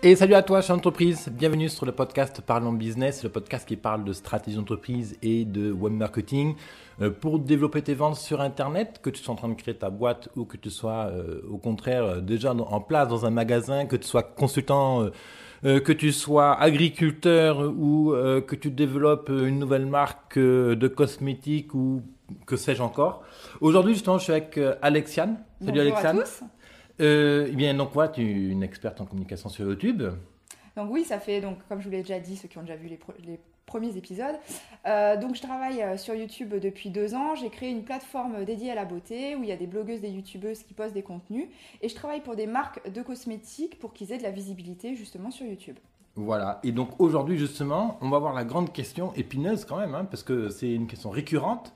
Et salut à toi, chef d'entreprise. Bienvenue sur le podcast Parlons Business, le podcast qui parle de stratégie d'entreprise et de web marketing pour développer tes ventes sur Internet, que tu sois en train de créer ta boîte ou que tu sois au contraire déjà en place dans un magasin, que tu sois consultant, que tu sois agriculteur ou que tu développes une nouvelle marque de cosmétiques ou que sais-je encore. Aujourd'hui, justement, je suis avec Alexiane. Salut Bonjour Alexiane. à tous. Eh bien, donc voilà, tu es une experte en communication sur YouTube. Donc oui, ça fait, donc, comme je vous l'ai déjà dit, ceux qui ont déjà vu les premiers épisodes. Donc je travaille sur YouTube depuis 2 ans. J'ai créé une plateforme dédiée à la beauté où il y a des blogueuses, des youtubeuses qui postent des contenus. Et je travaille pour des marques de cosmétiques pour qu'ils aient de la visibilité justement sur YouTube. Voilà, et donc aujourd'hui justement, on va voir la grande question épineuse quand même, hein, parce que c'est une question récurrente.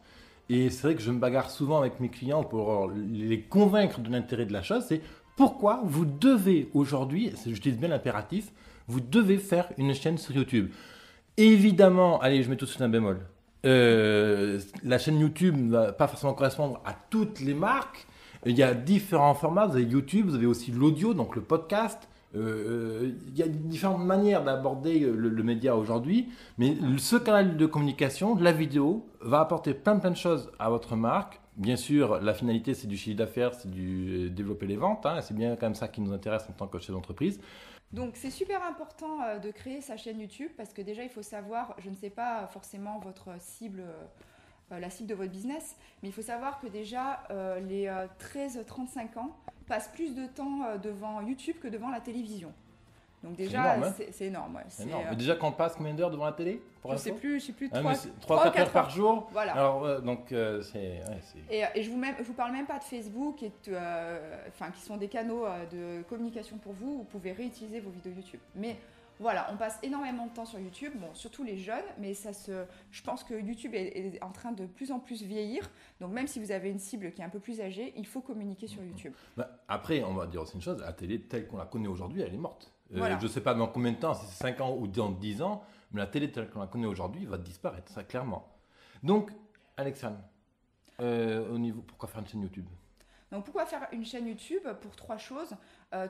Et c'est vrai que je me bagarre souvent avec mes clients pour les convaincre de l'intérêt de la chose. C'est pourquoi vous devez aujourd'hui, j'utilise bien l'impératif, vous devez faire une chaîne sur YouTube. Évidemment, allez, je mets tout de suite un bémol. La chaîne YouTube ne va pas forcément correspondre à toutes les marques. Il y a différents formats. Vous avez YouTube, vous avez aussi l'audio, donc le podcast. Il y a différentes manières d'aborder le média aujourd'hui, mais ce canal de communication, la vidéo, va apporter plein de choses à votre marque. Bien sûr, la finalité, c'est du chiffre d'affaires, c'est du développer les ventes. Hein, c'est bien quand même ça qui nous intéresse en tant que chef d'entreprise. Donc c'est super important de créer sa chaîne YouTube parce que déjà il faut savoir, je ne sais pas forcément votre cible, la cible de votre business, mais il faut savoir que déjà les 13-35 ans passent plus de temps devant YouTube que devant la télévision. Donc déjà, énorme, hein. c'est énorme. Ouais. C'est énorme. Mais déjà qu'on passe combien d'heures devant la télé pour je ne sais plus, 3-4 heures par jour. Voilà. Alors, donc, c'est... Et je vous parle même pas de Facebook, qui sont des canaux de communication pour vous. Vous pouvez réutiliser vos vidéos YouTube. Mais voilà, on passe énormément de temps sur YouTube, bon, surtout les jeunes, mais je pense que YouTube est en train de plus en plus vieillir. Donc même si vous avez une cible qui est un peu plus âgée, il faut communiquer sur YouTube. Après, on va dire aussi une chose, la télé telle qu'on la connaît aujourd'hui, elle est morte. Voilà. Je ne sais pas dans combien de temps, si c'est 5 ans ou dans 10 ans, mais la télé telle qu'on la connaît aujourd'hui va disparaître, ça clairement. Donc, Alexandre, pourquoi faire une chaîne YouTube ? Donc pourquoi faire une chaîne YouTube ? Pour 3 choses.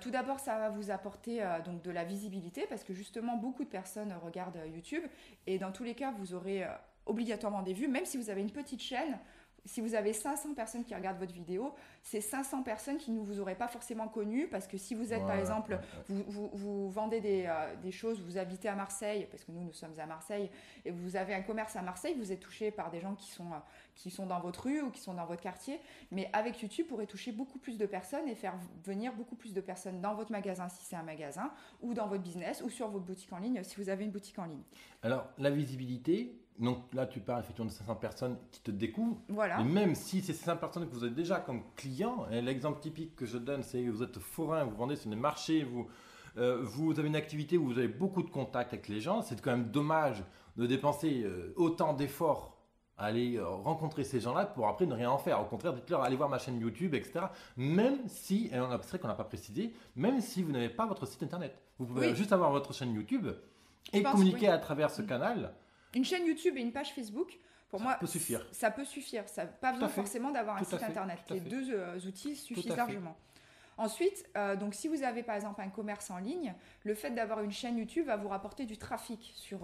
Tout d'abord, ça va vous apporter donc de la visibilité parce que justement, beaucoup de personnes regardent YouTube et dans tous les cas, vous aurez obligatoirement des vues, même si vous avez une petite chaîne. Si vous avez 500 personnes qui regardent votre vidéo, c'est 500 personnes qui ne vous auraient pas forcément connu parce que si vous êtes, par exemple, vous vendez des choses, vous habitez à Marseille, parce que nous sommes à Marseille, et vous avez un commerce à Marseille, vous êtes touché par des gens qui sont dans votre rue ou qui sont dans votre quartier. Mais avec YouTube, vous pourrez toucher beaucoup plus de personnes et faire venir beaucoup plus de personnes dans votre magasin si c'est un magasin, ou dans votre business, ou sur votre boutique en ligne si vous avez une boutique en ligne. Alors, la visibilité... Donc là, tu parles effectivement de 500 personnes qui te découvrent. Voilà. Et même si c'est 500 personnes que vous avez déjà comme clients, l'exemple typique que je donne, c'est que vous êtes forain, vous vendez sur des marchés, vous avez une activité où vous avez beaucoup de contacts avec les gens. C'est quand même dommage de dépenser autant d'efforts à aller rencontrer ces gens-là pour après ne rien en faire. Au contraire, dites-leur, allez voir ma chaîne YouTube, etc. Même si, et c'est vrai qu'on n'a pas précisé, même si vous n'avez pas votre site internet. Vous pouvez juste avoir votre chaîne YouTube et communiquer à travers ce canal. Une chaîne YouTube et une page Facebook, pour moi, peut suffire. Ça peut suffire. Ça n'a pas besoin forcément d'avoir un site internet. Les 2 outils suffisent largement. Ensuite, donc si vous avez par exemple un commerce en ligne, le fait d'avoir une chaîne YouTube va vous rapporter du trafic sur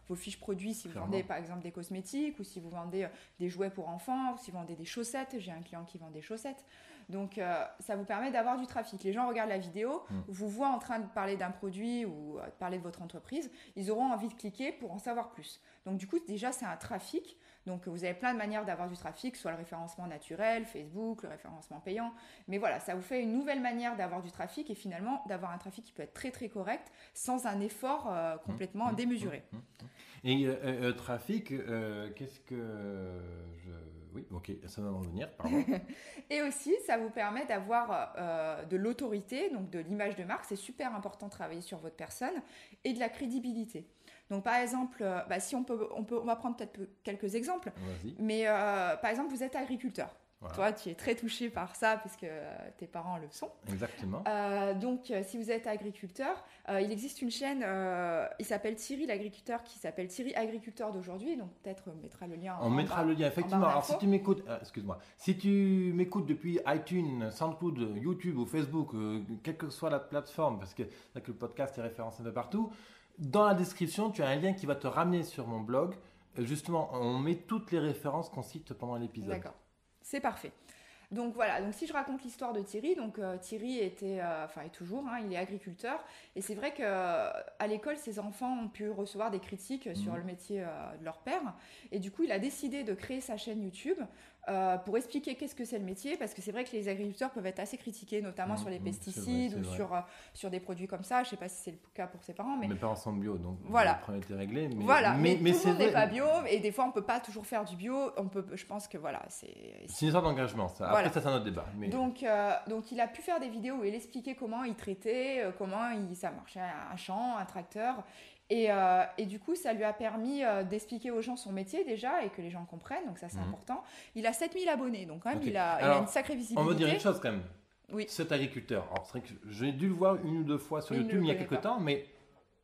vos fiches produits. Si vous vendez par exemple des cosmétiques ou si vous vendez des jouets pour enfants ou si vous vendez des chaussettes. J'ai un client qui vend des chaussettes. Donc ça vous permet d'avoir du trafic. Les gens regardent la vidéo, vous voient en train de parler d'un produit ou de parler de votre entreprise. Ils auront envie de cliquer pour en savoir plus. Donc du coup, déjà, c'est un trafic. Donc vous avez plein de manières d'avoir du trafic, soit le référencement naturel, Facebook, le référencement payant. Mais voilà, ça vous fait une nouvelle manière d'avoir du trafic et finalement d'avoir un trafic qui peut être très très correct sans un effort complètement démesuré. Et trafic, qu'est-ce que Oui, ok, ça va en venir, pardon. Et aussi, ça vous permet d'avoir de l'autorité, donc de l'image de marque. C'est super important de travailler sur votre personne et de la crédibilité. Donc, par exemple, si on va prendre peut-être quelques exemples. Vas-y. Mais par exemple, vous êtes agriculteur. Voilà. Toi, tu es très touché par ça puisque tes parents le sont. Exactement. Donc, si vous êtes agriculteur, il existe une chaîne, il s'appelle Thierry l'agriculteur, qui s'appelle Thierry Agriculteur d'aujourd'hui. Donc, peut-être on mettra le lien. On mettra le lien, effectivement. Alors, si tu m'écoutes, si tu m'écoutes depuis iTunes, SoundCloud, YouTube ou Facebook, quelle que soit la plateforme, parce que là que le podcast est référencé un peu partout, dans la description, tu as un lien qui va te ramener sur mon blog. Justement, on met toutes les références qu'on cite pendant l'épisode. D'accord. C'est parfait. Donc voilà, donc si je raconte l'histoire de Thierry, donc Thierry était, est toujours, il est agriculteur, et c'est vrai qu'à l'école, ses enfants ont pu recevoir des critiques sur le métier de leur père, et du coup, il a décidé de créer sa chaîne YouTube pour expliquer qu'est-ce que c'est le métier, parce que c'est vrai que les agriculteurs peuvent être assez critiqués, notamment sur les pesticides ou sur des produits comme ça. Je ne sais pas si c'est le cas pour ses parents. Mais mes parents sont bio, donc voilà. le problème était réglé. Mais, voilà, mais tout le monde n'est pas bio, et des fois on ne peut pas toujours faire du bio. Je pense que voilà, c'est une histoire d'engagement, ça. Après, ça c'est un autre débat. Mais... Donc il a pu faire des vidéos où il expliquait comment il traitait, ça marchait un champ, un tracteur. Et du coup, ça lui a permis d'expliquer aux gens son métier déjà et que les gens comprennent, donc ça c'est important. Il a 7000 abonnés, donc quand même il a une sacrée visibilité. On va dire une chose quand même. Oui. Cet agriculteur, alors c'est vrai que j'ai dû le voir une ou deux fois sur YouTube il y a quelques temps, mais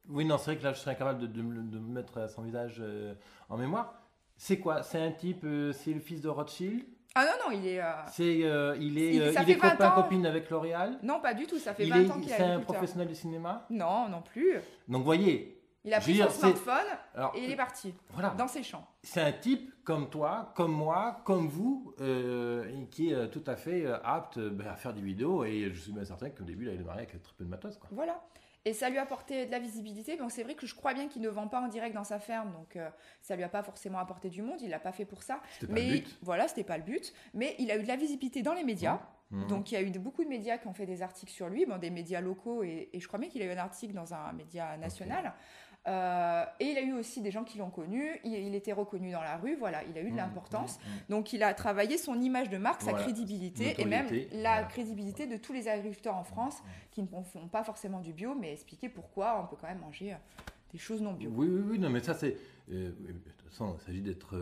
oui, non, c'est vrai que là je serais incapable de mettre son visage en mémoire. C'est quoi? C'est un type, c'est le fils de Rothschild? Ah non, il est... il est copain-copine avec L'Oréal? Non, pas du tout, ça fait 20 ans qu'il est agriculteur. C'est un professionnel du cinéma? Non, non plus. Donc voyez... Il a pris son smartphone et il est parti dans ses champs. C'est un type comme toi, comme moi, comme vous, qui est tout à fait apte à faire des vidéos. Et je suis bien certain qu'au début, il est marié avec très peu de matos. Quoi. Voilà. Et ça lui a apporté de la visibilité. Donc c'est vrai que je crois bien qu'il ne vend pas en direct dans sa ferme. Donc ça lui a pas forcément apporté du monde. Il l'a pas fait pour ça. C'était pas le but. Voilà, c'était pas le but. Mais il a eu de la visibilité dans les médias. Donc il y a eu beaucoup de médias qui ont fait des articles sur lui, des médias locaux. Et je crois bien qu'il a eu un article dans un média national. Okay. Et il a eu aussi des gens qui l'ont connu, il était reconnu dans la rue, voilà, il a eu de l'importance. Donc il a travaillé son image de marque, sa crédibilité et même la crédibilité de tous les agriculteurs en France qui ne font pas forcément du bio, mais expliquer pourquoi on peut quand même manger des choses non bio. Oui, non, mais ça c'est... de toute façon, il s'agit d'être...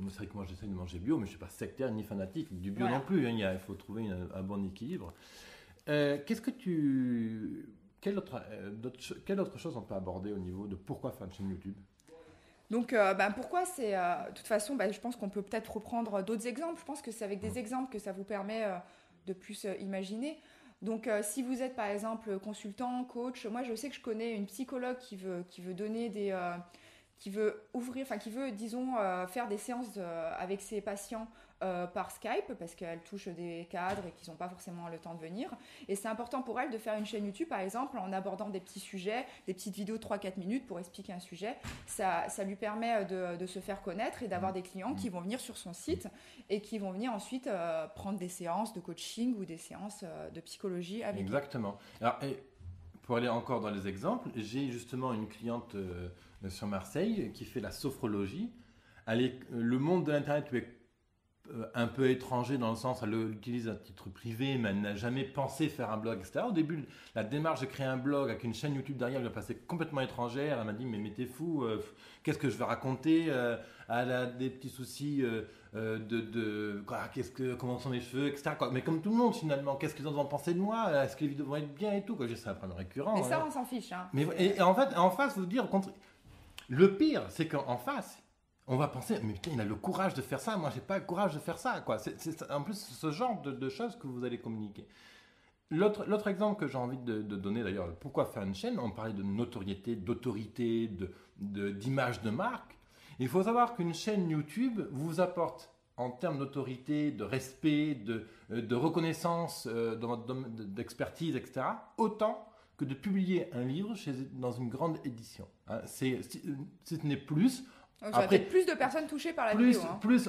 c'est vrai que moi j'essaie de manger bio, mais je ne suis pas sectaire ni fanatique du bio non plus, il faut trouver un bon équilibre. Qu'est-ce que tu... Quelle autre chose on peut aborder au niveau de pourquoi faire une chaîne YouTube? Donc, pourquoi c'est... de toute façon, je pense qu'on peut peut-être reprendre d'autres exemples. Je pense que c'est avec des exemples que ça vous permet de plus imaginer. Donc, si vous êtes, par exemple, consultant, coach, moi, je sais que je connais une psychologue qui veut donner des... qui veut disons, faire des séances avec ses patients par Skype, parce qu'elle touche des cadres et qu'ils n'ont pas forcément le temps de venir. Et c'est important pour elle de faire une chaîne YouTube, par exemple, en abordant des petits sujets, des petites vidéos de 3-4 minutes pour expliquer un sujet. Ça lui permet de se faire connaître et d'avoir des clients qui vont venir sur son site et qui vont venir ensuite prendre des séances de coaching ou des séances de psychologie avec Exactement. Alors, pour aller encore dans les exemples, j'ai justement une cliente sur Marseille qui fait la sophrologie. Le monde de l'Internet lui est un peu étranger dans le sens, elle l'utilise à titre privé, mais elle n'a jamais pensé faire un blog, etc. Au début, la démarche de créer un blog avec une chaîne YouTube derrière lui a passé complètement étrangère. Elle m'a dit, mais t'es fou, qu'est-ce que je vais raconter? Elle a des petits soucis comment sont mes cheveux, etc. Mais comme tout le monde finalement, qu'est-ce qu'ils vont penser de moi? Est-ce que les vidéos vont être bien et tout? C'est un problème récurrent. Mais ça, on s'en fiche. Hein. Mais, et en fait, en face, vous dire, le pire, c'est qu'en face, on va penser, mais putain, il a le courage de faire ça, moi j'ai pas le courage de faire ça, quoi. C'est en plus ce genre de choses que vous allez communiquer. L'autre exemple que j'ai envie de donner d'ailleurs, pourquoi faire une chaîne? On parlait de notoriété, d'autorité, d'image de marque. Il faut savoir qu'une chaîne YouTube vous apporte en termes d'autorité, de respect, de reconnaissance dans votre domaine d'expertise, etc., autant que de publier un livre dans une grande édition. Hein, si ce n'est plus... Après, plus de personnes touchées par la vidéo.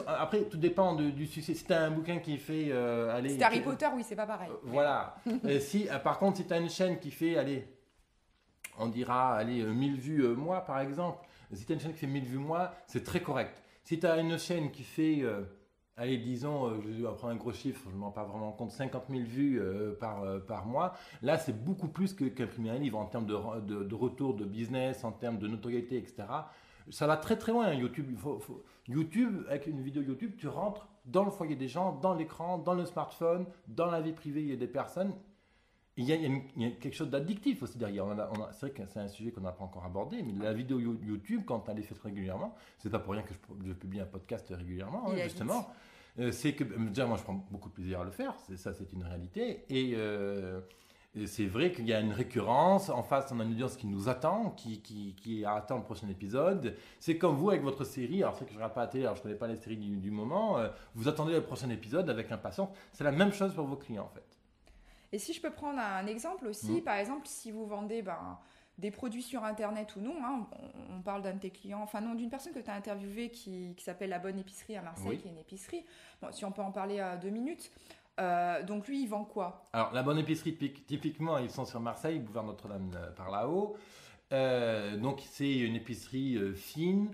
Après, tout dépend du succès. Si tu as un bouquin qui fait... si tu Harry Potter, oui, c'est pas pareil. Voilà. Par contre, si tu as une chaîne qui fait, on dira, 1000 vues mois, par exemple. Si tu as une chaîne qui fait 1000 vues mois, c'est très correct. Si tu as une chaîne qui fait, disons, je vais prendre un gros chiffre, je ne m'en rends pas vraiment compte, 50 000 vues par mois, là, c'est beaucoup plus qu'imprimer un livre en termes de retour de business, en termes de notoriété, etc. Ça va très très loin, YouTube. YouTube, avec une vidéo YouTube, tu rentres dans le foyer des gens, dans l'écran, dans le smartphone, dans la vie privée, il y a des personnes. Il y a quelque chose d'addictif aussi derrière. C'est vrai que c'est un sujet qu'on n'a pas encore abordé, mais la vidéo YouTube, quand elle est faite régulièrement, c'est pas pour rien que je publie un podcast régulièrement, justement. C'est que, déjà, moi, je prends beaucoup de plaisir à le faire. C'est une réalité. Et c'est vrai qu'il y a une récurrence. En face, on a une audience qui nous attend, qui attend le prochain épisode. C'est comme vous avec votre série. Alors, c'est que je ne regarde pas la télé, alors je ne connais pas les séries du moment. Vous attendez le prochain épisode avec impatience. C'est la même chose pour vos clients, en fait. Et si je peux prendre un exemple aussi, par exemple, si vous vendez des produits sur Internet ou non, hein, on parle d'un de tes clients, enfin non, d'une personne que tu as interviewée qui s'appelle La Bonne Épicerie à Marseille, qui est une épicerie. Bon, si on peut en parler 2 minutes. Donc lui, il vend quoi? Alors, La Bonne Épicerie, typiquement, ils sont sur Marseille, boulevard Notre-Dame par là-haut. Donc, c'est une épicerie fine,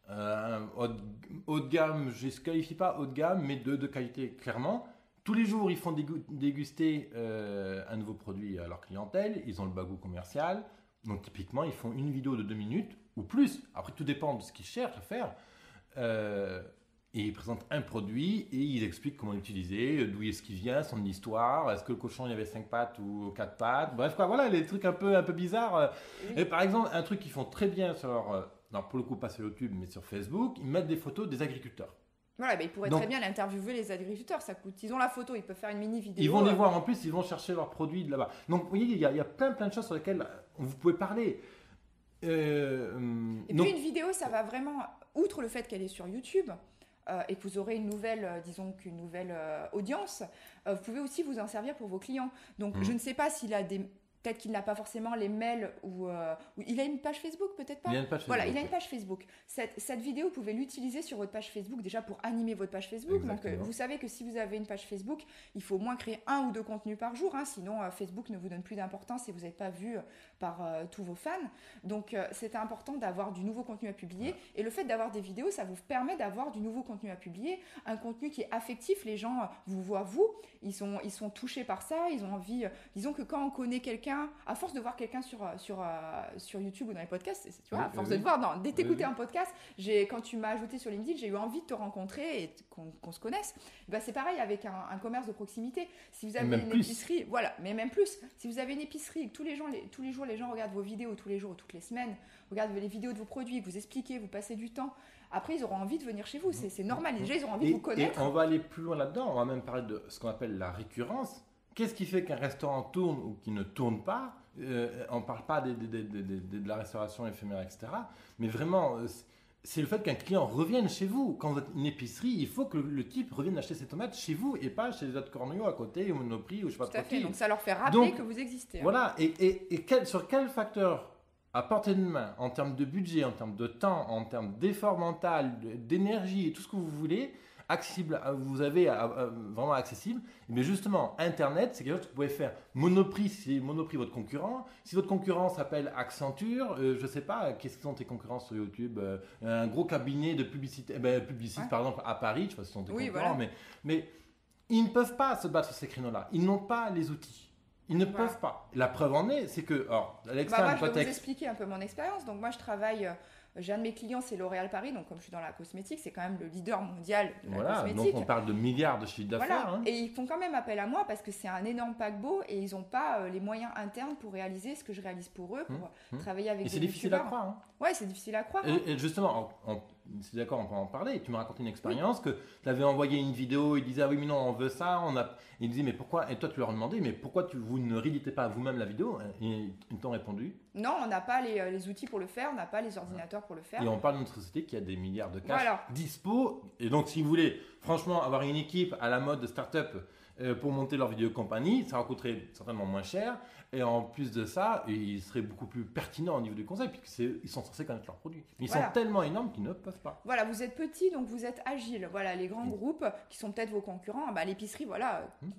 haut de gamme, je ne qualifie pas haut de gamme, mais de qualité clairement. Tous les jours, ils font déguster un nouveau produit à leur clientèle. Ils ont le bagou commercial. Donc, typiquement, ils font une vidéo de 2 minutes ou plus. Après, tout dépend de ce qu'ils cherchent à faire. Et ils présentent un produit et ils expliquent comment l'utiliser, d'où est-ce qu'il vient, son histoire. Est-ce que le cochon, il y avait 5 pattes ou 4 pattes? Bref, quoi, voilà, les trucs un peu bizarres. Oui. Et par exemple, un truc qu'ils font très bien sur leur... non, pour le coup, pas sur YouTube, mais sur Facebook, ils mettent des photos des agriculteurs. Voilà, ils pourraient très bien l'interviewer, les agriculteurs, ça coûte. Ils ont la photo, ils peuvent faire une mini vidéo. Ils vont les voir en plus, ils vont chercher leurs produits de là-bas. Donc, vous voyez, il y a plein de choses sur lesquelles vous pouvez parler. Et puis une vidéo, ça va vraiment, outre le fait qu'elle est sur YouTube, et que vous aurez une nouvelle, audience, vous pouvez aussi vous en servir pour vos clients. Donc, je ne sais pas s'il a peut-être qu'il n'a pas forcément les mails ou il a une page Facebook, peut-être pas. Il a une page Facebook. Voilà, il a une page Facebook. Cette vidéo, vous pouvez l'utiliser sur votre page Facebook déjà pour animer votre page Facebook. Exactement. Donc, vous savez que si vous avez une page Facebook, il faut au moins créer 1 ou 2 contenus par jour. Hein, sinon, Facebook ne vous donne plus d'importance et vous n'êtes pas vu par tous vos fans. Donc, c'est important d'avoir du nouveau contenu à publier. Ouais. Et le fait d'avoir des vidéos, ça vous permet d'avoir du nouveau contenu à publier. Un contenu qui est affectif. Les gens vous voient, ils sont touchés par ça. Ils ont envie... disons que quand on connaît quelqu'un, à force de voir quelqu'un sur YouTube ou dans les podcasts, tu vois, à force de te voir, d'écouter un podcast, quand tu m'as ajouté sur LinkedIn, j'ai eu envie de te rencontrer et qu'on se connaisse. Ben, c'est pareil avec un commerce de proximité. Si vous avez une épicerie, voilà, mais même plus. Si vous avez une épicerie et que tous les jours les gens regardent vos vidéos, tous les jours ou toutes les semaines, regardent les vidéos de vos produits, que vous expliquez, vous passez du temps, après ils auront envie de venir chez vous. C'est normal. Déjà, ils auront envie de vous connaître. Et on va aller plus loin là-dedans. On va même parler de ce qu'on appelle la récurrence. Qu'est-ce qui fait qu'un restaurant tourne ou qu'il ne tourne pas? On ne parle pas de la restauration éphémère, etc. Mais vraiment, c'est le fait qu'un client revienne chez vous. Quand vous êtes une épicerie, il faut que le type revienne acheter ses tomates chez vous et pas chez les autres corneaux à côté, au Monoprix ou je ne sais pas trop qui. Donc ça leur fait rappeler que vous existez. Voilà. Et sur quel facteur à portée de main, en termes de budget, en termes de temps, en termes d'effort mental, d'énergie et tout ce que vous voulez, accessible, vous avez vraiment accessible, mais justement Internet c'est quelque chose que vous pouvez faire. Monoprix, c'est Monoprix votre concurrent. Si votre concurrent s'appelle Accenture, je sais pas, qu'est-ce que sont tes concurrents sur YouTube, un gros cabinet de publicité, Publicis par exemple à Paris, je sais pas si ce sont tes concurrents, voilà. mais ils ne peuvent pas se battre sur ces créneaux-là. Ils n'ont pas les outils. Ils ne peuvent pas. La preuve en est, c'est que, moi, je vais vous expliquer un peu mon expérience. Donc moi, je travaille. J'ai un de mes clients, c'est L'Oréal Paris, donc comme je suis dans la cosmétique, c'est quand même le leader mondial de la cosmétique. Donc on parle de milliards de chiffres d'affaires. Voilà. Et ils font quand même appel à moi parce que c'est un énorme paquebot et ils n'ont pas les moyens internes pour réaliser ce que je réalise pour eux, pour travailler avec des c'est difficile à croire. Hein. Ouais, c'est difficile à croire. Et justement, c'est d'accord, on peut en parler. Tu m'as raconté une expérience que tu avais envoyé une vidéo, ils disaient ah oui mais non on veut ça, ils disaient mais pourquoi, et toi tu leur demandais mais pourquoi vous ne rééditez pas vous-même la vidéo, et ils t'ont répondu non, on n'a pas les outils pour le faire, on n'a pas les ordinateurs pour le faire. Et on parle d'une société qui a des milliards de cash dispo, et donc si vous voulez franchement avoir une équipe à la mode de start-up pour monter leur vidéo compagnie, ça va coûter certainement moins cher, et en plus de ça, ils seraient beaucoup plus pertinents au niveau du conseil, puisqu'ils sont censés connaître leurs produits. Mais ils sont tellement énormes qu'ils ne peuvent pas. Voilà, vous êtes petit, donc vous êtes agile. Voilà, les grands groupes qui sont peut-être vos concurrents, l'épicerie,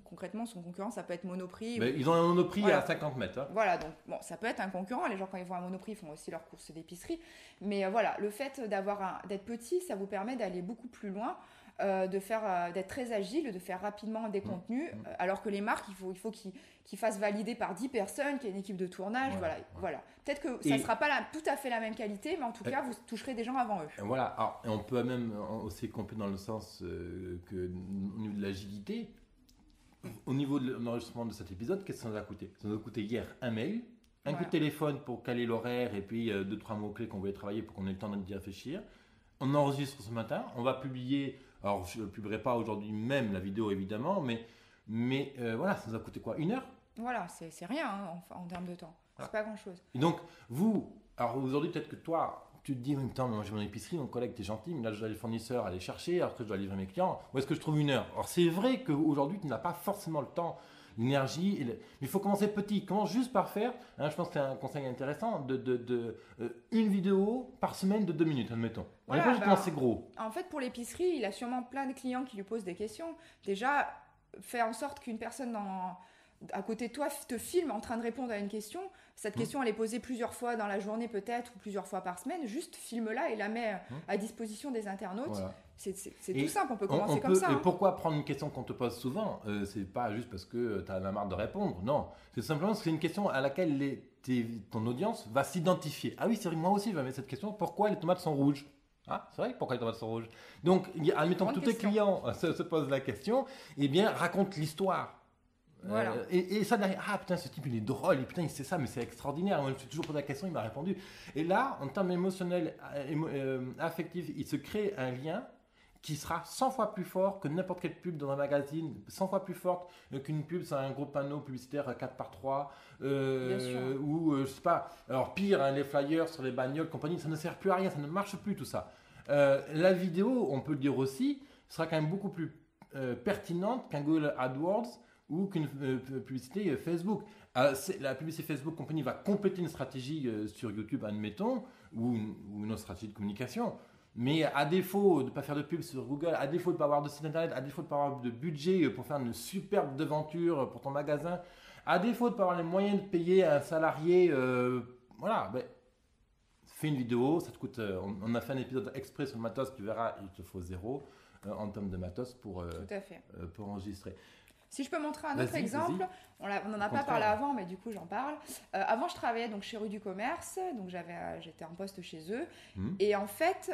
concrètement, son concurrent, ça peut être Monoprix. Mais ils ont un Monoprix à 50 mètres. Hein. Voilà, donc bon, ça peut être un concurrent. Les gens, quand ils vont à Monoprix, ils font aussi leurs courses d'épicerie. Mais voilà, le fait d'être petit, ça vous permet d'aller beaucoup plus loin. d'être très agile, de faire rapidement des contenus, alors que les marques, il faut qu'ils fassent valider par 10 personnes, qu'il y ait une équipe de tournage, voilà. Peut-être que ça ne sera pas tout à fait la même qualité, mais en tout cas, vous toucherez des gens avant eux. Voilà, alors, on peut même aussi compléter dans le sens que au niveau de l'agilité, au niveau de l'enregistrement de cet épisode, qu'est-ce que ça nous a coûté? Ça nous a coûté hier un mail, un coup de téléphone pour caler l'horaire et puis 2-3 mots-clés qu'on voulait travailler pour qu'on ait le temps d'y réfléchir. On enregistre ce matin, on va publier, alors je ne publierai pas aujourd'hui même la vidéo évidemment, mais voilà, ça nous a coûté quoi? 1 heure? Voilà, c'est rien en termes de temps, c'est pas grand-chose. Et donc alors aujourd'hui peut-être que toi, tu te dis, en même temps, moi j'ai mon épicerie, mon collègue, t'es gentil, mais là je dois les fournisseurs aller chercher, alors que je dois livrer mes clients, où est-ce que je trouve 1 heure? Alors c'est vrai qu'aujourd'hui tu n'as pas forcément le temps, l'énergie, mais il faut commencer petit. Commence juste par faire, je pense que c'est un conseil intéressant, une vidéo par semaine de 2 minutes, admettons. On n'est pas juste commencer gros. En fait, pour l'épicerie, il a sûrement plein de clients qui lui posent des questions. Déjà, faire en sorte qu'une personne à côté de toi te filme en train de répondre à une question. Cette question, elle est posée plusieurs fois dans la journée peut-être, ou plusieurs fois par semaine. Juste filme-la et la mets à disposition des internautes. Voilà. C'est tout simple, on peut commencer comme ça. Et pourquoi prendre une question qu'on te pose souvent? C'est pas juste parce que tu as la marre de répondre, non. C'est simplement parce que c'est une question à laquelle ton audience va s'identifier. Ah oui, c'est vrai, moi aussi je vais mettre cette question. Pourquoi les tomates sont rouges? Ah, c'est vrai, pourquoi les tomates sont rouges? Donc, admettons que tous tes clients se posent la question, eh bien, raconte l'histoire. Voilà. Et ça derrière, ah putain, ce type il est drôle, et putain il sait ça, mais c'est extraordinaire. Moi je me suis toujours posé la question, il m'a répondu. Et là, en termes émotionnels, affectifs, il se crée un lien qui sera 100 fois plus fort que n'importe quelle pub dans un magazine, 100 fois plus forte qu'une pub sur un gros panneau publicitaire 4x3, ou je sais pas, alors pire, les flyers sur les bagnoles, compagnie, ça ne sert plus à rien, ça ne marche plus tout ça. La vidéo, on peut le dire aussi, sera quand même beaucoup plus pertinente qu'un Google AdWords ou qu'une publicité Facebook. La publicité Facebook Company va compléter une stratégie sur YouTube, admettons, ou une autre stratégie de communication. Mais à défaut de ne pas faire de pub sur Google, à défaut de ne pas avoir de site internet, à défaut de ne pas avoir de budget pour faire une superbe devanture pour ton magasin, à défaut de ne pas avoir les moyens de payer un salarié, fais une vidéo, ça te coûte. On a fait un épisode exprès sur le matos, tu verras, il te faut 0 en termes de matos pour enregistrer. Si je peux montrer un autre exemple, on n'en a pas parlé avant, mais du coup j'en parle. Avant, je travaillais donc chez Rue du Commerce, donc j'étais en poste chez eux. Et en fait,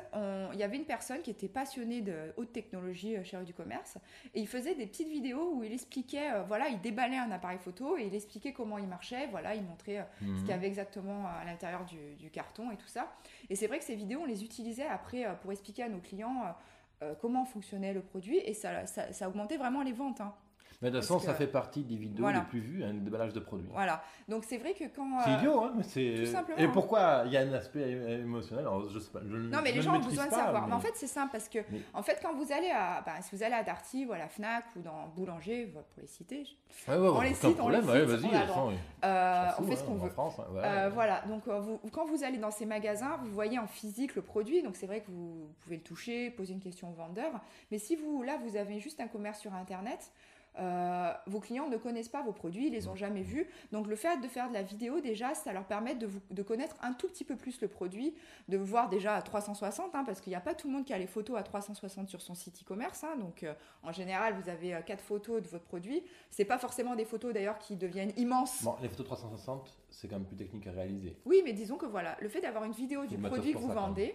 il y avait une personne qui était passionnée de haute technologie chez Rue du Commerce. Et il faisait des petites vidéos où il expliquait, il déballait un appareil photo et il expliquait comment il marchait. Voilà, il montrait ce qu'il y avait exactement à l'intérieur du carton et tout ça. Et c'est vrai que ces vidéos, on les utilisait après pour expliquer à nos clients comment fonctionnait le produit. Et ça augmentait vraiment les ventes. Mais de toute façon, ça fait partie des vidéos les plus vues, le déballage de produits. Voilà. Donc c'est vrai que quand. C'est idiot, mais c'est. Tout simplement. Et pourquoi il y a un aspect émotionnel? Alors, je sais pas. Non, mais les gens ont besoin de savoir. Mais en fait, c'est simple parce que, en fait, quand vous allez si vous allez à Darty ou à la Fnac ou dans Boulanger, pour les citer, on fait ce qu'on veut. Voilà. Donc quand vous allez dans ces magasins, vous voyez en physique le produit. Donc c'est vrai que vous pouvez le toucher, poser une question au vendeur. Mais si vous avez juste un commerce sur Internet. Vos clients ne connaissent pas vos produits, ils les ont jamais vus. Donc le fait de faire de la vidéo, déjà, ça leur permet de connaître un tout petit peu plus le produit, de voir déjà à 360, parce qu'il n'y a pas tout le monde qui a les photos à 360 sur son site e-commerce. Donc en général, vous avez 4 photos de votre produit. C'est pas forcément des photos d'ailleurs qui deviennent immenses. Bon, les photos 360, c'est quand même plus technique à réaliser. Oui, mais disons que voilà, le fait d'avoir une vidéo du produit que vous vendez.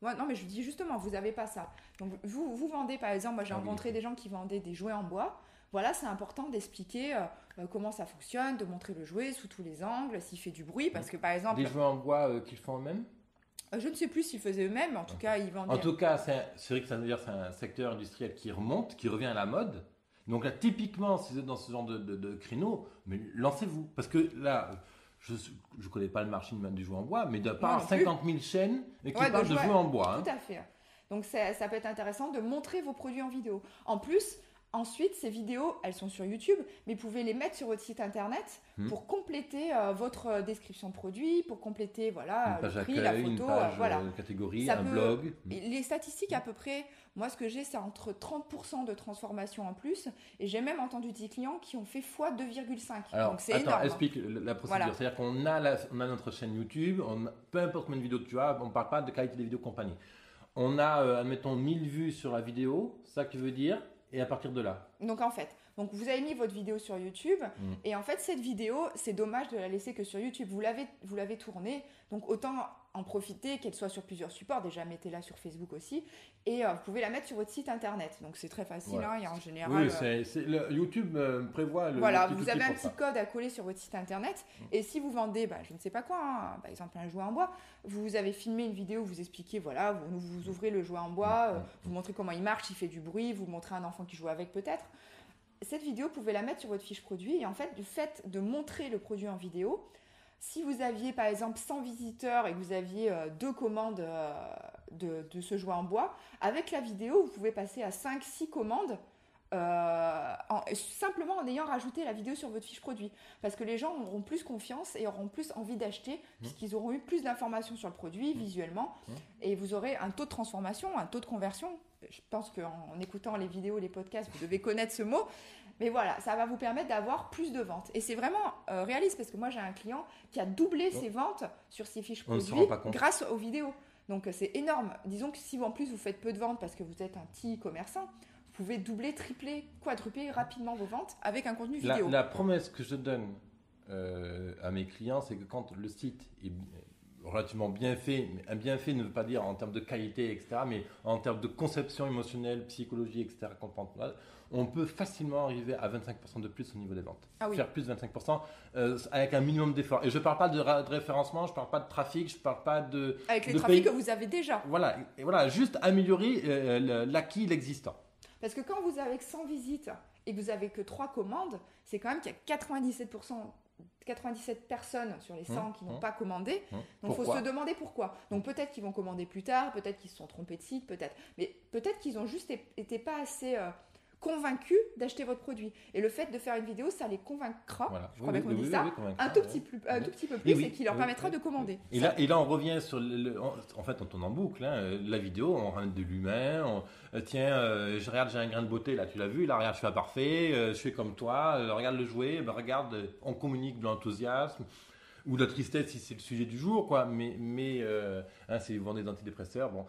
Non, mais je vous dis justement, vous n'avez pas ça. Donc vous vendez, par exemple, moi j'ai rencontré des gens qui vendaient des jouets en bois. Voilà, c'est important d'expliquer comment ça fonctionne, de montrer le jouet sous tous les angles, s'il fait du bruit, parce que par exemple... Des jouets en bois qu'ils font eux-mêmes? Je ne sais plus s'ils faisaient eux-mêmes, mais en tout cas, ils vendaient... En tout cas, c'est vrai que ça veut dire que c'est un secteur industriel qui remonte, qui revient à la mode. Donc là, typiquement, si vous êtes dans ce genre de créneau, mais lancez-vous. Parce que là... Je ne connais pas le marché du jouet en bois, mais de part 50 000 chaînes qui parlent de jouets en bois. Tout à fait. Donc ça peut être intéressant de montrer vos produits en vidéo. En plus... Ensuite, ces vidéos, elles sont sur YouTube, mais vous pouvez les mettre sur votre site internet pour compléter votre description de produit, pour compléter une page le prix, accueil, la photo, une page catégorie, blog. Les statistiques à peu près, moi ce que j'ai, c'est entre 30% de transformation en plus, et j'ai même entendu des clients qui ont fait x2,5. Alors, donc c'est énorme. Explique la procédure. Voilà. C'est-à-dire qu'on a notre chaîne YouTube, peu importe combien de vidéos tu as, on ne parle pas de qualité des vidéos compagnie. On a, admettons, 1000 vues sur la vidéo, c'est ça que tu veux dire, et à partir de là. Donc en fait, vous avez mis votre vidéo sur YouTube, et en fait cette vidéo, c'est dommage de la laisser que sur YouTube. Vous l'avez tournée, donc autant en profiter, qu'elle soit sur plusieurs supports. Déjà, mettez-la sur Facebook aussi, et vous pouvez la mettre sur votre site internet. Donc c'est très facile, il y a en général. Oui, YouTube prévoit le. Voilà, vous avez un petit code à coller sur votre site internet, et si vous vendez, je ne sais pas quoi, par exemple un jouet en bois, vous avez filmé une vidéo où vous expliquez, voilà, vous ouvrez le jouet en bois, vous montrez comment il marche, il fait du bruit, vous montrez un enfant qui joue avec peut-être. Cette vidéo, vous pouvez la mettre sur votre fiche produit, et en fait, du fait de montrer le produit en vidéo, si vous aviez par exemple 100 visiteurs et que vous aviez 2 commandes de ce jouet en bois, avec la vidéo, vous pouvez passer à 5-6 commandes simplement en ayant rajouté la vidéo sur votre fiche produit. Parce que les gens auront plus confiance et auront plus envie d'acheter puisqu'ils auront eu plus d'informations sur le produit visuellement, et vous aurez un taux de transformation, un taux de conversion. Je pense qu'en écoutant les vidéos, les podcasts, vous devez connaître ce mot. Mais voilà, ça va vous permettre d'avoir plus de ventes. Et c'est vraiment réaliste parce que moi, j'ai un client qui a doublé ses ventes sur ses fiches produits grâce aux vidéos. Donc, c'est énorme. Disons que si en plus vous faites peu de ventes parce que vous êtes un petit commerçant, vous pouvez doubler, tripler, quadrupler rapidement vos ventes avec un contenu vidéo. La promesse que je donne à mes clients, c'est que quand le site est relativement bien fait, mais un bien fait ne veut pas dire en termes de qualité, etc., mais en termes de conception émotionnelle, psychologie, etc., on peut facilement arriver à 25% de plus au niveau des ventes. Ah oui. Faire plus de 25% avec un minimum d'efforts. Et je ne parle pas de référencement, je ne parle pas de trafic, je ne parle pas de... Avec les trafics que vous avez déjà. Voilà, juste améliorer l'acquis, l'existant. Parce que quand vous avez 100 visites et que vous n'avez que 3 commandes, c'est quand même qu'il y a 97 personnes sur les 100 qui n'ont pas commandé. Donc, il faut se demander pourquoi. Donc, peut-être qu'ils vont commander plus tard, peut-être qu'ils se sont trompés de site, peut-être. Mais peut-être qu'ils ont juste été pas assez convaincus d'acheter votre produit. Et le fait de faire une vidéo, ça les convaincra, je crois bien qu'on dit ça, un tout petit peu plus, et qui leur permettra de commander. Et là, on revient sur en fait, on tourne en boucle. La vidéo, on ramène de l'humain. Regarde, j'ai un grain de beauté, là, tu l'as vu. Là, regarde, je suis imparfait, je fais comme toi. Regarde le jouet, regarde, on communique de l'enthousiasme. Ou de la tristesse si c'est le sujet du jour, quoi. Mais si vous vendez des antidépresseurs, bon...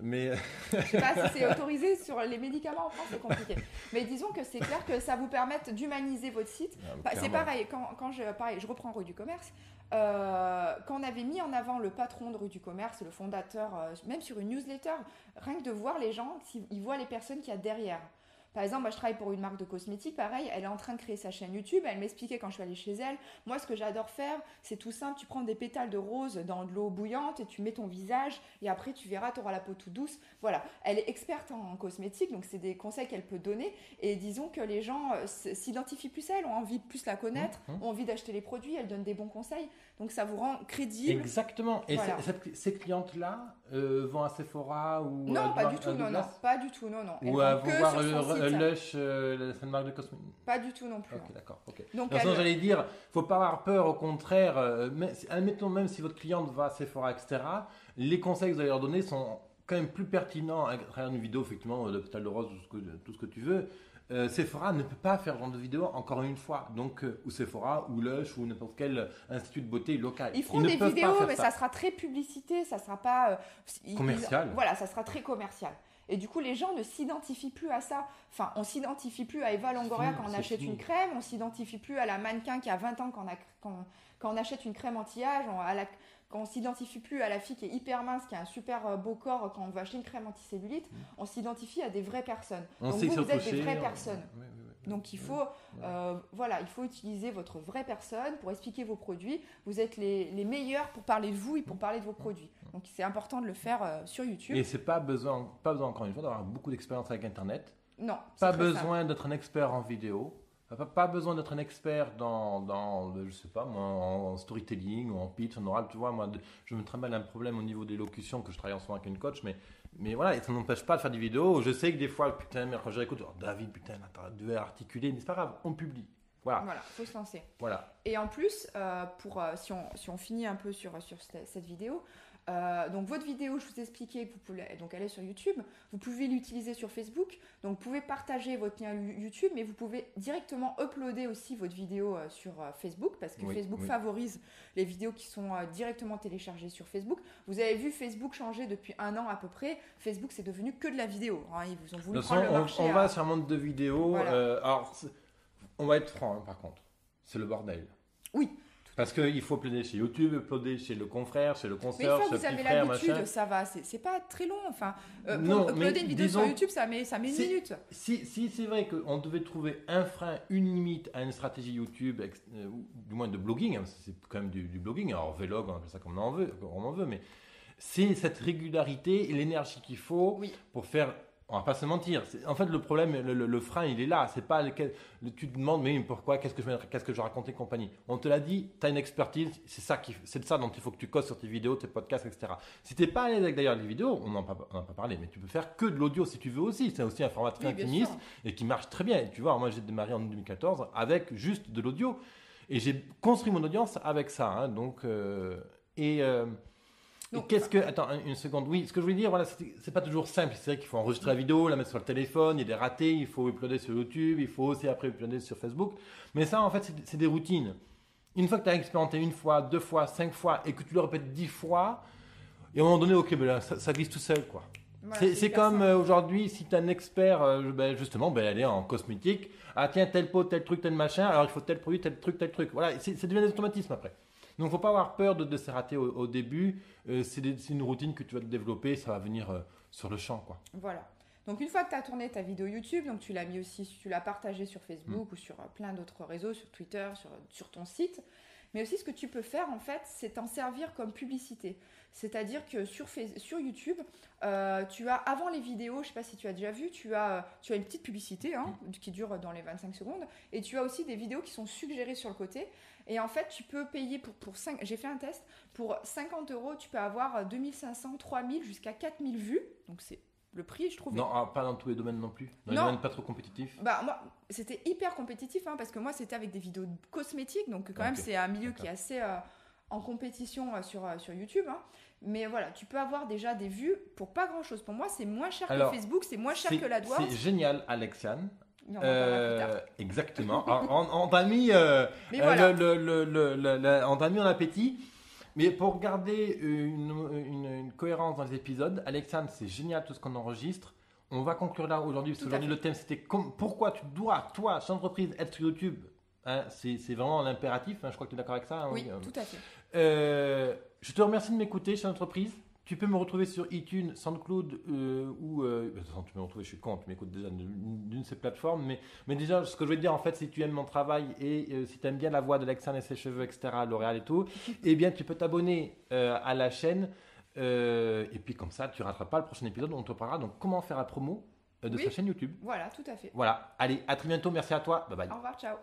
Mais je sais pas si c'est autorisé sur les médicaments en France, c'est compliqué. Mais disons que c'est clair que ça vous permet d'humaniser votre site. C'est pareil, quand je reprends Rue du Commerce, quand on avait mis en avant le patron de Rue du Commerce, le fondateur, même sur une newsletter, rien que de voir les gens, ils voient les personnes qu'il y a derrière. Par exemple, moi je travaille pour une marque de cosmétiques, pareil, elle est en train de créer sa chaîne YouTube, elle m'expliquait quand je suis allée chez elle, moi ce que j'adore faire, c'est tout simple, tu prends des pétales de rose dans de l'eau bouillante et tu mets ton visage et après tu verras, tu auras la peau toute douce. Voilà, elle est experte en cosmétiques, donc c'est des conseils qu'elle peut donner, et disons que les gens s'identifient plus à elle, ont envie de plus la connaître, ont envie d'acheter les produits, elle donne des bons conseils, donc ça vous rend crédible. Exactement, et voilà. Ces clientes-là vont à Sephora ou non, pas du tout, non, pas du tout, non. Ou à voir Lush, cette marque de cosmétiques. Pas du tout non plus. Ok, d'accord. Okay. Donc, j'allais dire, faut pas avoir peur, au contraire. Admettons même si votre cliente va à Sephora, etc., les conseils que vous allez leur donner sont quand même plus pertinents à travers une vidéo, effectivement, de pétale de rose, tout ce que tu veux. Sephora ne peut pas faire ce genre de vidéo encore une fois. Donc, ou Sephora, ou Lush, ou n'importe quel institut de beauté local. Ils feront des vidéos, mais ça sera très publicité, ça sera pas commercial. Voilà, ça sera très commercial. Et du coup, les gens ne s'identifient plus à ça. Enfin, on s'identifie plus à Eva Longoria quand on achète une crème, on s'identifie plus à la mannequin qui a 20 ans quand on achète une crème anti-âge, quand on s'identifie plus à la fille qui est hyper mince, qui a un super beau corps quand on veut acheter une crème anti-cellulite, on s'identifie à des vraies personnes. Donc vous êtes des vraies personnes. Oui. Donc il faut, il faut utiliser votre vraie personne pour expliquer vos produits. Vous êtes les meilleurs pour parler de vous et pour parler de vos produits. Donc c'est important de le faire sur YouTube. Et c'est pas besoin encore une fois d'avoir beaucoup d'expérience avec Internet. Non. Pas besoin d'être un expert en vidéo. Pas besoin d'être un expert je sais pas moi, en storytelling ou en pitch, en oral. Tu vois, moi, je me trimballe un problème au niveau des locutions que je travaille en ce moment avec une coach, mais voilà, ça ne m'empêche pas de faire des vidéos. Je sais que des fois, quand je réécoute, David, tu devais articuler, mais c'est pas grave, on publie. Voilà, faut se lancer. Voilà. Et en plus, si on finit un peu sur cette vidéo, Donc votre vidéo, je vous ai expliqué que vous pouvez donc aller sur YouTube, vous pouvez l'utiliser sur Facebook, donc vous pouvez partager votre lien YouTube, mais vous pouvez directement uploader aussi votre vidéo sur Facebook, parce que Facebook favorise les vidéos qui sont directement téléchargées sur Facebook. Vous avez vu Facebook changer depuis 1 an à peu près. Facebook, c'est devenu que de la vidéo. Ils vous ont voulu prendre le marché. On va sur un monde de vidéos. Voilà. Alors, on va être franc, par contre. C'est le bordel. Oui. Parce qu'il faut uploader chez YouTube, uploader chez le confrère, chez le consoeur, chez le petit frère, machin. Mais une fois que vous avez l'habitude, ça va. C'est pas très long. Enfin, pour uploader une vidéo sur YouTube, ça met une minute. Si c'est vrai qu'on devait trouver un frein, une limite à une stratégie YouTube, du moins de blogging, c'est quand même du blogging, alors vlog, on appelle ça comme on en veut, mais c'est cette régularité et l'énergie qu'il faut pour faire... On va pas se mentir. En fait, le problème, le frein, il est là. C'est pas tu te demandes, mais pourquoi, qu'est-ce que je raconte et compagnie. On te l'a dit, tu as une expertise, c'est de ça dont il faut que tu causes sur tes vidéos, tes podcasts, etc. Si tu n'es pas à l'aise avec d'ailleurs les vidéos, on n'en a pas parlé, mais tu peux faire que de l'audio si tu veux aussi. C'est aussi un format très intimiste et qui marche très bien. Et tu vois, moi, j'ai démarré en 2014 avec juste de l'audio et j'ai construit mon audience avec ça. Attends, une seconde. Oui, ce que je voulais dire, voilà, c'est pas toujours simple. C'est vrai qu'il faut enregistrer la vidéo, la mettre sur le téléphone, il y a des ratés, il faut uploader sur YouTube, il faut aussi après uploader sur Facebook. Mais ça, en fait, c'est des routines. Une fois que tu as expérimenté 1 fois, 2 fois, 5 fois et que tu le répètes 10 fois, et à un moment donné, ok, ben là, ça glisse tout seul, quoi. Voilà, c'est comme aujourd'hui, si tu es un expert, aller en cosmétique. Ah, tiens, tel pot, tel truc, tel machin, alors il faut tel produit, tel truc. Voilà, c'est devenu des automatismes après. Donc, il ne faut pas avoir peur de se rater au début. C'est une routine que tu vas te développer. Ça va venir sur le champ, quoi. Voilà. Donc, une fois que tu as tourné ta vidéo YouTube, donc tu l'as mis aussi, tu l'as partagée sur Facebook ou sur plein d'autres réseaux, sur Twitter, sur ton site. Mais aussi, ce que tu peux faire, en fait, c'est t'en servir comme publicité. C'est-à-dire que sur YouTube, tu as, avant les vidéos, je ne sais pas si tu as déjà vu, tu as une petite publicité qui dure dans les 25 secondes. Et tu as aussi des vidéos qui sont suggérées sur le côté. Et en fait, tu peux payer pour 5... J'ai fait un test. Pour 50 €, tu peux avoir 2500, 3000, jusqu'à 4000 vues. Donc, c'est le prix, je trouve. Non, pas dans tous les domaines non plus. Dans les domaines pas trop compétitifs. Moi, c'était hyper compétitif parce que moi, c'était avec des vidéos cosmétiques. Donc, quand même, c'est un milieu qui est assez en compétition sur YouTube. Mais voilà, tu peux avoir déjà des vues pour pas grand-chose. Pour moi, c'est moins cher que Facebook, c'est moins cher que l'AdWords. C'est génial, Alexiane. Exactement. On t'a mis, on t'a mis en appétit. Mais pour garder une cohérence dans les épisodes, Alexandre, c'est génial tout ce qu'on enregistre. On va conclure là aujourd'hui, parce qu'aujourd'hui le thème c'était pourquoi tu dois, toi, chef d'entreprise, être sur YouTube. C'est vraiment l'impératif. Je crois que tu es d'accord avec ça. Oui, tout à fait. Je te remercie de m'écouter, chef d'entreprise. Tu peux me retrouver sur iTunes, SoundCloud tu me retrouver, je suis con, tu m'écoutes déjà d'une de ces plateformes. Mais déjà, ce que je veux te dire, en fait, si tu aimes mon travail et si tu aimes bien la voix d'Alexandre et ses cheveux, etc., L'Oréal et tout, eh bien, tu peux t'abonner à la chaîne. Et puis, comme ça, tu ne rateras pas le prochain épisode où on te parlera donc comment faire la promo de sa chaîne YouTube. Voilà, tout à fait. Voilà. Allez, à très bientôt. Merci à toi. Bye bye. Au revoir, ciao.